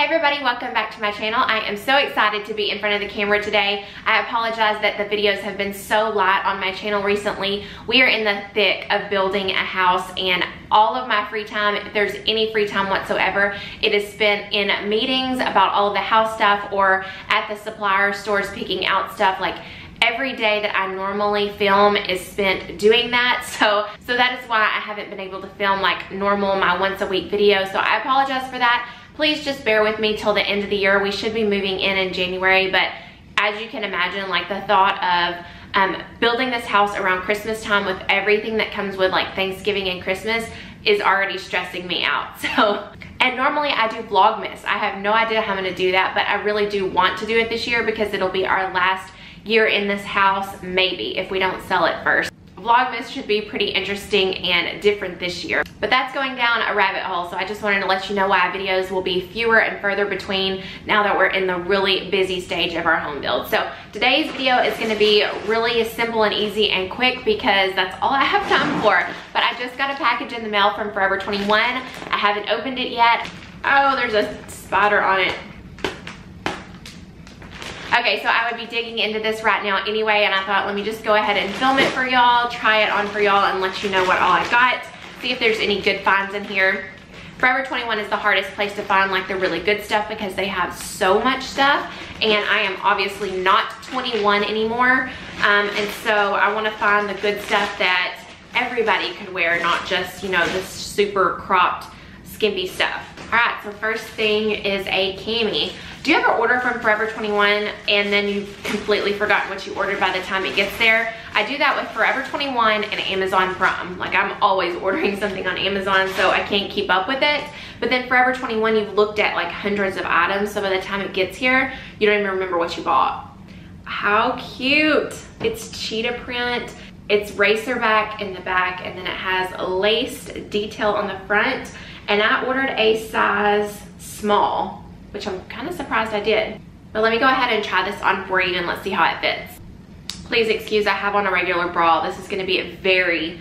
Hey everybody, welcome back to my channel. I am so excited to be in front of the camera today. I apologize that the videos have been so light on my channel recently. We are in the thick of building a house, and all of my free time, if there's any free time whatsoever, it is spent in meetings about all of the house stuff or at the supplier stores picking out stuff. Like, every day that I normally film is spent doing that. So that is why I haven't been able to film like normal, my once a week video. So I apologize for that. Please just bear with me till the end of the year. We should be moving in January, but as you can imagine, like the thought of building this house around Christmas time with everything that comes with like Thanksgiving and Christmas is already stressing me out. So, and normally I do Vlogmas. I have no idea how I'm gonna do that, but I really do want to do it this year because it'll be our last year in this house, maybe, if we don't sell it first. Vlogmas should be pretty interesting and different this year. But that's going down a rabbit hole, so I just wanted to let you know why videos will be fewer and further between now that we're in the really busy stage of our home build. So today's video is gonna be really simple and easy and quick because that's all I have time for. But I just got a package in the mail from Forever 21. I haven't opened it yet. Oh, there's a spider on it. Okay, so I would be digging into this right now anyway, and I thought, let me just go ahead and film it for y'all, try it on for y'all, and let you know what all I got. See if there's any good finds in here. Forever 21 is the hardest place to find like the really good stuff because they have so much stuff, and I am obviously not 21 anymore, and so I want to find the good stuff that everybody could wear, not just, you know, this super cropped, skimpy stuff. All right, so first thing is a cami. Do you ever order from Forever 21 and then you've completely forgotten what you ordered by the time it gets there? I do that with Forever 21 and Amazon Prime. Like, I'm always ordering something on Amazon, so I can't keep up with it. But then Forever 21, you've looked at like hundreds of items, so by the time it gets here, you don't even remember what you bought. How cute. It's cheetah print. It's racer back in the back, and then it has a laced detail on the front. And I ordered a size small, which I'm kind of surprised I did. But let me go ahead and try this on for you and let's see how it fits. Please excuse, I have on a regular bra. This is gonna be a very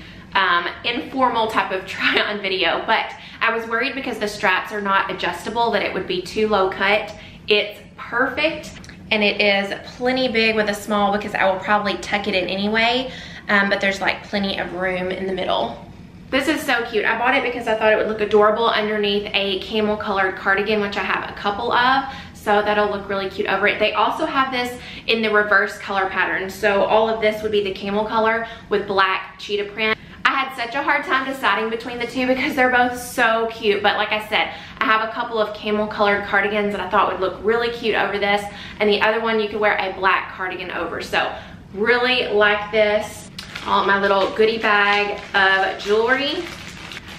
informal type of try on video, but I was worried because the straps are not adjustable that it would be too low cut. It's perfect, and it is plenty big with a small because I will probably tuck it in anyway, but there's like plenty of room in the middle. This is so cute. I bought it because I thought it would look adorable underneath a camel colored cardigan, which I have a couple of, so that'll look really cute over it. They also have this in the reverse color pattern, so all of this would be the camel color with black cheetah print. I had such a hard time deciding between the two because they're both so cute, but like I said, I have a couple of camel colored cardigans that I thought would look really cute over this, and the other one you could wear a black cardigan over, so really like this. All my little goodie bag of jewelry.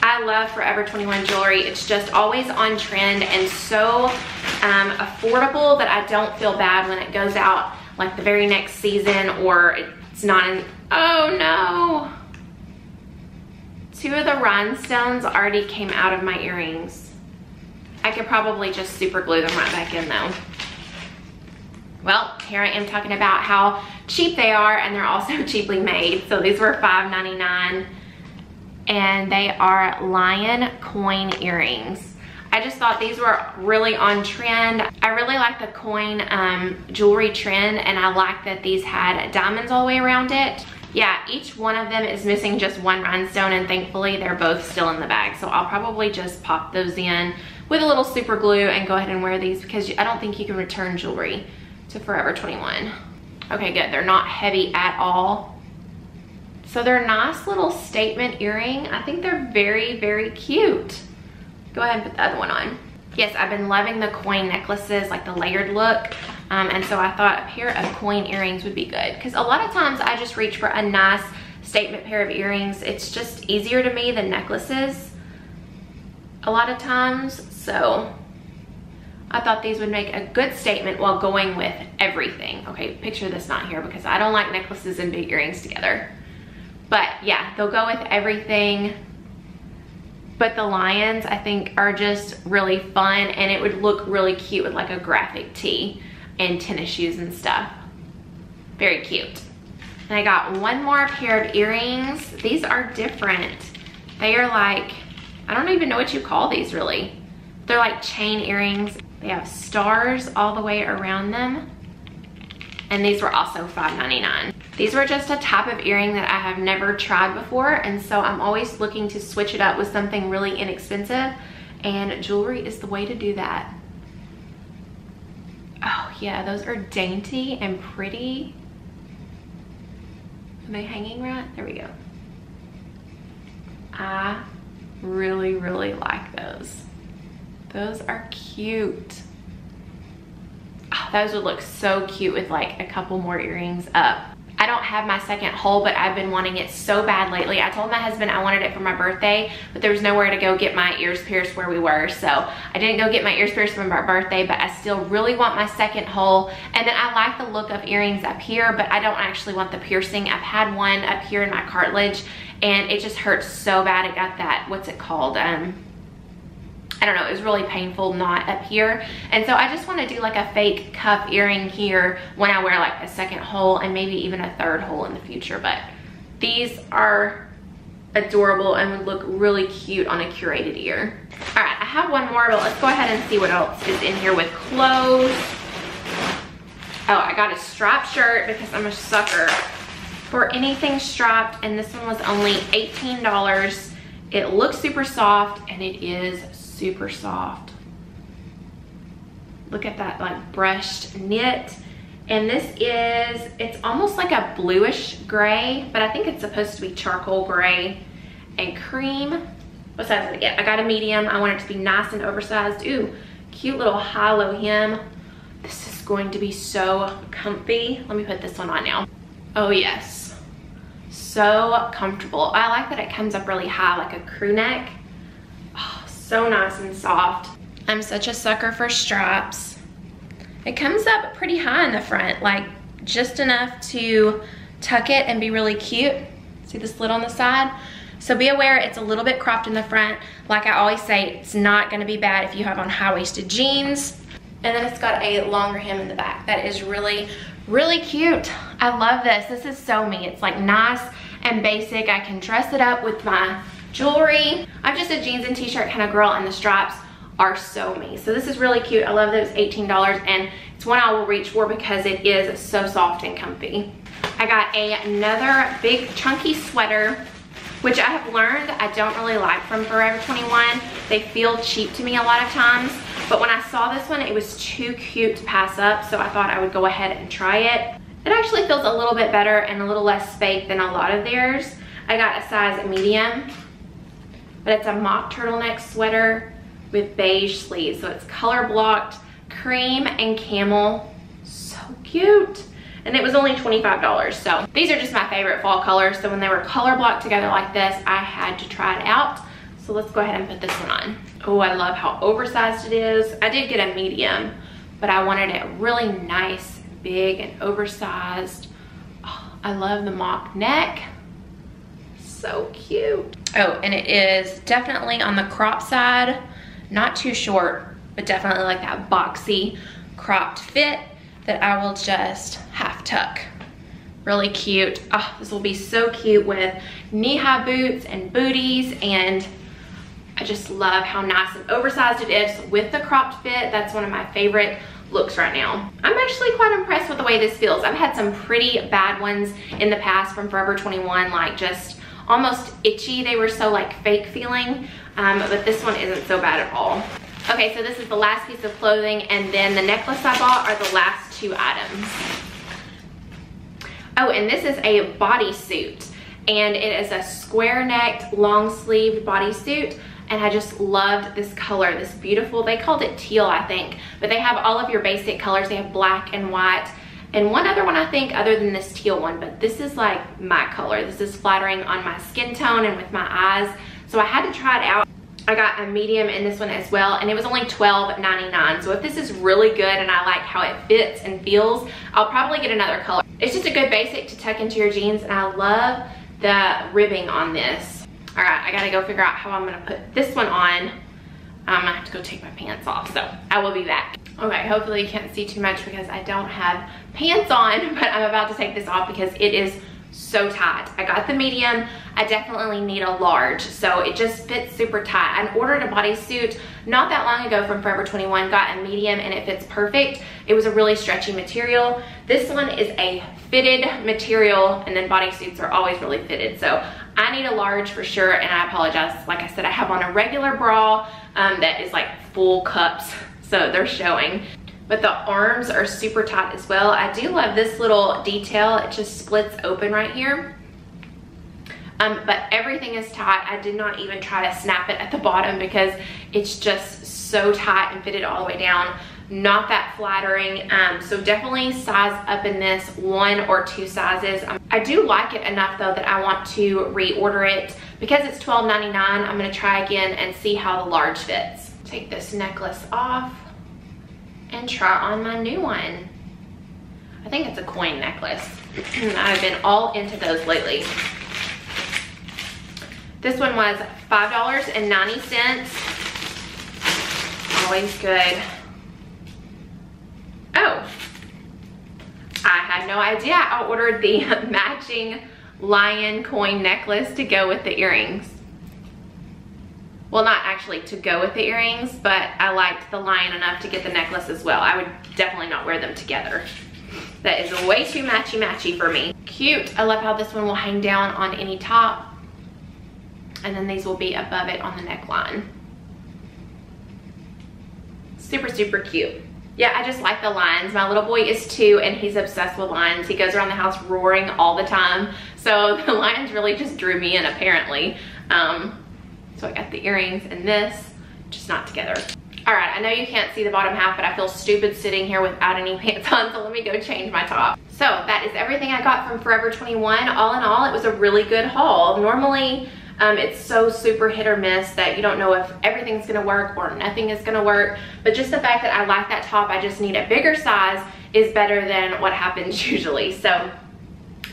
I love Forever 21 jewelry. It's just always on trend and so affordable that I don't feel bad when it goes out like the very next season or it's not in. Oh no. 2 of the rhinestones already came out of my earrings. I could probably just super glue them right back in though. Well, here I am talking about how cheap they are, and they're also cheaply made. So these were $5.99, and they are lion coin earrings. I just thought these were really on trend. I really like the coin jewelry trend, and I like that these had diamonds all the way around it. Yeah, each one of them is missing just one rhinestone, and thankfully they're both still in the bag. So I'll probably just pop those in with a little super glue and go ahead and wear these because I don't think you can return jewelry to Forever 21. Okay, good. They're not heavy at all. So they're a nice little statement earring. I think they're very, very cute. Go ahead and put the other one on. Yes, I've been loving the coin necklaces, like the layered look. And so I thought a pair of coin earrings would be good because a lot of times I just reach for a nice statement pair of earrings. It's just easier to me than necklaces a lot of times. So I thought these would make a good statement while going with everything. Okay, picture this not here because I don't like necklaces and big earrings together. But yeah, they'll go with everything. But the lions, I think, are just really fun, and it would look really cute with like a graphic tee and tennis shoes and stuff. Very cute. And I got one more pair of earrings. These are different. They are like, I don't even know what you call these really. They're like chain earrings. They have stars all the way around them. And these were also $5.99. These were just a type of earring that I have never tried before, and so I'm always looking to switch it up with something really inexpensive, and jewelry is the way to do that. Oh yeah, those are dainty and pretty. Are they hanging right? There we go. I really, really like those. Those are cute. Oh, those would look so cute with like a couple more earrings up. I don't have my second hole, but I've been wanting it so bad lately. I told my husband I wanted it for my birthday, but there was nowhere to go get my ears pierced where we were. So I didn't go get my ears pierced for my birthday, but I still really want my second hole. And then I like the look of earrings up here, but I don't actually want the piercing. I've had one up here in my cartilage and it just hurts so bad. It got that, what's it called? I don't know, it was really painful knot up here. And so I just want to do like a fake cuff earring here when I wear like a second hole and maybe even a third hole in the future. But these are adorable and would look really cute on a curated ear. All right, I have one more, but let's go ahead and see what else is in here with clothes. Oh, I got a striped shirt because I'm a sucker for anything striped, and this one was only $18. It looks super soft, and it is super soft. Look at that like brushed knit. And this is, it's almost like a bluish gray, but I think it's supposed to be charcoal gray and cream. What size did I get? I got a medium. I want it to be nice and oversized. Ooh, cute little high-low hem. This is going to be so comfy. Let me put this one on now. Oh yes, so comfortable. I like that it comes up really high like a crew neck. Oh, so nice and soft. I'm such a sucker for straps. It comes up pretty high in the front, like just enough to tuck it and be really cute. See the slit on the side? So be aware it's a little bit cropped in the front. Like I always say, it's not gonna be bad if you have on high-waisted jeans. And then it's got a longer hem in the back. That is really, really cute. I love this. This is so me. It's like nice and basic. I can dress it up with my jewelry. I'm just a jeans and t-shirt kind of girl, and the stripes are so me. So this is really cute. I love those $18, and it's one I will reach for because it is so soft and comfy. I got another big chunky sweater, which I have learned I don't really like from Forever 21. They feel cheap to me a lot of times, but when I saw this one, it was too cute to pass up, so I thought I would go ahead and try it. It actually feels a little bit better and a little less fake than a lot of theirs. I got a size medium, but it's a mock turtleneck sweater with beige sleeves, so it's color blocked, cream and camel. So cute. And it was only $25. So these are just my favorite fall colors. So when they were color blocked together like this, I had to try it out. So let's go ahead and put this one on. Oh, I love how oversized it is. I did get a medium, but I wanted it really nice, big and oversized. Oh, I love the mock neck. So cute. Oh, and it is definitely on the crop side. Not too short, but definitely like that boxy cropped fit that I will just half tuck. Really cute. Oh, this will be so cute with knee-high boots and booties, and I just love how nice and oversized it is with the cropped fit. That's one of my favorite looks right now. I'm actually quite impressed with the way this feels. I've had some pretty bad ones in the past from Forever 21, like just almost itchy. They were so like fake feeling, but this one isn't so bad at all. Okay, so this is the last piece of clothing, and then the necklace I bought are the last two items. Oh, and this is a bodysuit, and it is a square-necked, long-sleeved bodysuit, and I just loved this color, this beautiful, they called it teal, I think, but they have all of your basic colors. They have black and white, and one other one, I think, other than this teal one, but this is like my color. This is flattering on my skin tone and with my eyes, so I had to try it out. I got a medium in this one as well, and it was only $12.99. So if this is really good and I like how it fits and feels, I'll probably get another color. It's just a good basic to tuck into your jeans, and I love the ribbing on this. All right, I gotta go figure out how I'm gonna put this one on. I'm gonna have to go take my pants off, so I will be back. Okay, hopefully you can't see too much because I don't have pants on, but I'm about to take this off because it is so tight. I got the medium. I definitely need a large, so it just fits super tight. I ordered a bodysuit not that long ago from Forever 21, got a medium, and it fits perfect. It was a really stretchy material. This one is a fitted material, and then bodysuits are always really fitted, so I need a large for sure. And I apologize, like I said, I have on a regular bra that is like full cups, so they're showing. But the arms are super tight as well. I do love this little detail. It just splits open right here. But everything is tight. I did not even try to snap it at the bottom because it's just so tight and fitted all the way down. Not that flattering. So definitely size up in this 1 or 2 sizes. I do like it enough though that I want to reorder it. Because it's $12.99, I'm gonna try again and see how the large fits. Take this necklace off and try on my new one. I think it's a coin necklace. I've been all into those lately. This one was $5.90. Always good. Oh, I had no idea. I ordered the matching lion coin necklace to go with the earrings. Well, not actually to go with the earrings, but I liked the lion enough to get the necklace as well. I would definitely not wear them together. That is way too matchy-matchy for me. Cute. I love how this one will hang down on any top. And then these will be above it on the neckline. Super, super cute. Yeah, I just like the lions. My little boy is 2 and he's obsessed with lions. He goes around the house roaring all the time. So the lions really just drew me in apparently. So I got the earrings and this, just not together. All right, I know you can't see the bottom half, but I feel stupid sitting here without any pants on, so let me go change my top. So that is everything I got from Forever 21. All in all, it was a really good haul. Normally, it's so super hit or miss that you don't know if everything's gonna work or nothing is gonna work. But just the fact that I like that top, I just need a bigger size, is better than what happens usually. So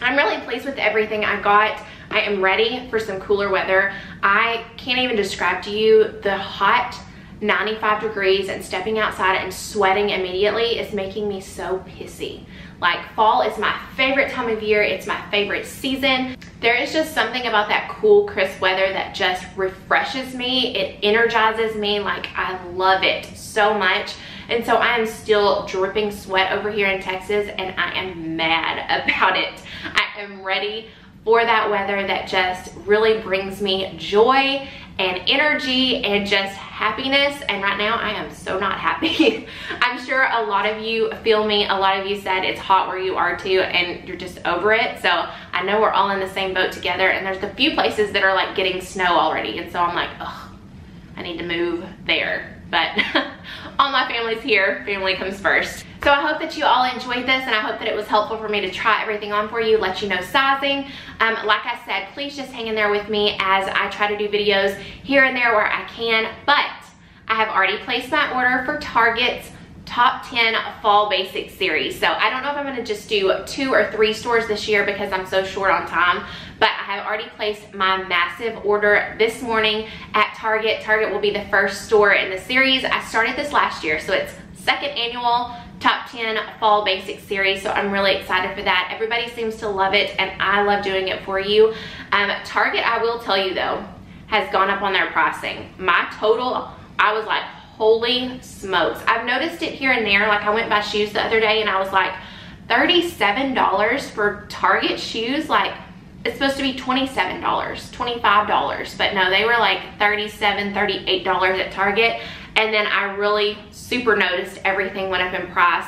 I'm really pleased with everything I got. I am ready for some cooler weather. I can't even describe to you the hot 95 degrees and stepping outside and sweating immediately is making me so pissy. Like, fall is my favorite time of year. It's my favorite season. There is just something about that cool, crisp weather that just refreshes me. It energizes me. Like, I love it so much. And so I am still dripping sweat over here in Texas, and I am mad about it. I am ready for that weather that just really brings me joy and energy and just happiness. And right now I am so not happy. I'm sure a lot of you feel me. A lot of you said it's hot where you are too and you're just over it. So I know we're all in the same boat together, and there's a few places that are like getting snow already. And so I'm like, ugh, I need to move there. But all my family's here. Family comes first. So I hope that you all enjoyed this, and I hope that it was helpful for me to try everything on for you, let you know sizing. Like I said, please just hang in there with me as I try to do videos here and there where I can. But I have already placed my order for Target's Top 10 Fall Basics series. So I don't know if I'm going to just do 2 or 3 stores this year because I'm so short on time. But I have already placed my massive order this morning at Target. Target will be the first store in the series. I started this last year, so it's 2nd annual Top 10 Fall Basics series, so I'm really excited for that. Everybody seems to love it, and I love doing it for you. Target, I will tell you though, has gone up on their pricing. My total, I was like, holy smokes. I've noticed it here and there. Like, I went by shoes the other day and I was like, $37 for Target shoes? Like, it's supposed to be $27, $25, but no, they were like $37, $38 at Target. And then I really super noticed everything went up in price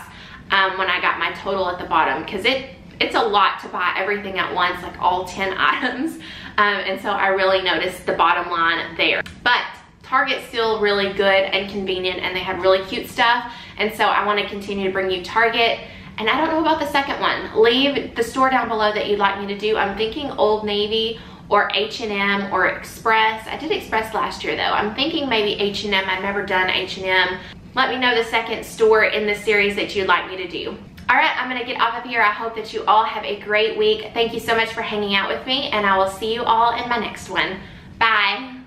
when I got my total at the bottom, because it's a lot to buy everything at once, like all 10 items. And so I really noticed the bottom line there. But Target's still really good and convenient, and they have really cute stuff. And so I want to continue to bring you Target. And I don't know about the second one. Leave the store down below that you'd like me to do. I'm thinking Old Navy or H&M or Express. I did Express last year though. I'm thinking maybe H&M. I've never done H&M. Let me know the second store in this series that you'd like me to do. All right, I'm gonna get off of here. I hope that you all have a great week. Thank you so much for hanging out with me, and I will see you all in my next one. Bye.